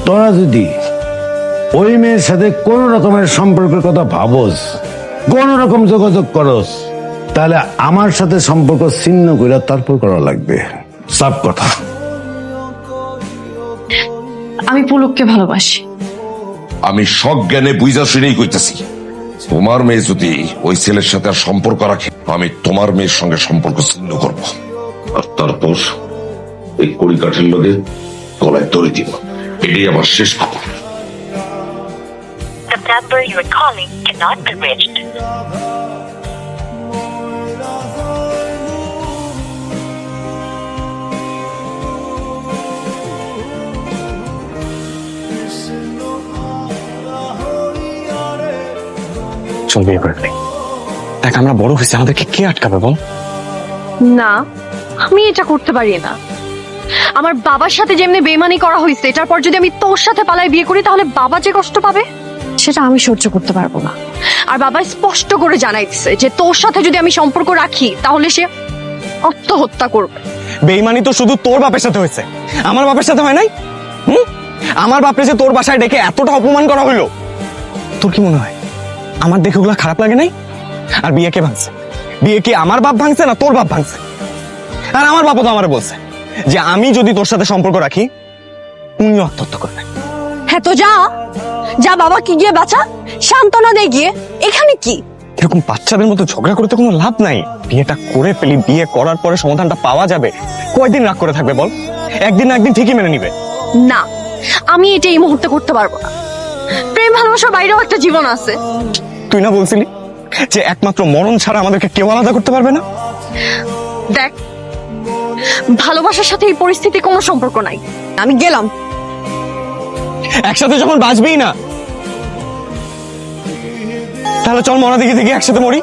তোরা যদি ওই মেয়ের সাথে কোন রকমের সম্পর্কের কথা ভাবস, কোন রকম যোগাযোগ করস, তাহলে আমার সাথে সম্পর্ক ছিন্ন করে তারপর করা লাগবে। সব কথা। আমি পুলককে ভালোবাসি। আমি সজ্ঞানে বুঝা শুনেই কইতেছি, তোমার মেয়ে যদি ওই ছেলের সাথে আর সম্পর্ক রাখে, আমি তোমার মেয়ের সঙ্গে সম্পর্ক ছিন্ন করব, আর তারপর এই কড়িকাঠের লগে গলায় দড়ি দিব। এটাই আমার শেষ কথা। The number you are calling cannot be reached. চল বিয়ে করে ফেলি। দেখ আমরা বড় হয়েছি, আমাদেরকে কে আটকাবে বল? না, আমি এটা করতে পারি না। আমার বাবার সাথে যেমনি বেইমানি করা হয়েছে, এটার পর যদি আমি তোর সাথে পালাই বিয়ে করি, তাহলে বাবা যে কষ্ট পাবে সেটা আমি সহ্য করতে পারবো না। আর বাবা স্পষ্ট করে জানাই দিচ্ছে যে তোর সাথে যদি আমি সম্পর্ক রাখি তাহলে সে আত্মহত্যা করবে। বেইমানি তো শুধু তোর বাপের সাথে হয়েছে, আমার বাপের সাথে হয় নাই। আমার বাপরে যে তোর বাসায় ডেকে এতটা অপমান করা হইলো, তোর কি মনে হয় আমার দেখে ওগুলা খারাপ লাগে নাই? আর বিয়ে কে ভাঙছে? বিয়ে কি আমার বাপ ভাঙছে না তোর বাপ ভাঙছে? আর আমার বাবা তো আমারে বলছে যে আমি যদি তোর সাথে সম্পর্ক রাখি উনিও আত্মহত্যা করবে। হ্যাঁ তো যা যা, বাবাকে গিয়ে বাঁচা, সান্ত্বনা দে গিয়ে। এখানে কি এরকম বাচ্চাদের মতো ঝগড়া করতে কোনো লাভ নাই। বিয়েটা করে ফেলি, বিয়ে করার পরে সমাধানটা পাওয়া যাবে। কয়দিন রাগ করে থাকবে বল? একদিন না একদিন ঠিকই মেনে নিবে। না, আমি এটা এই মুহূর্তে করতে পারবো না। প্রেম ভালোবাসার বাইরেও একটা জীবন আছে। তুই না বলছিলি যে একমাত্র মরণ ছাড়া আমাদেরকে কেউ আলাদা করতে পারবে না? দেখ, ভালোবাসার সাথে এই পরিস্থিতি কোনো সম্পর্ক নাই। আমি গেলাম। একসাথে যখন বাঁচবেই না, তাহলে চল মরা দিকে থেকে একসাথে মরি।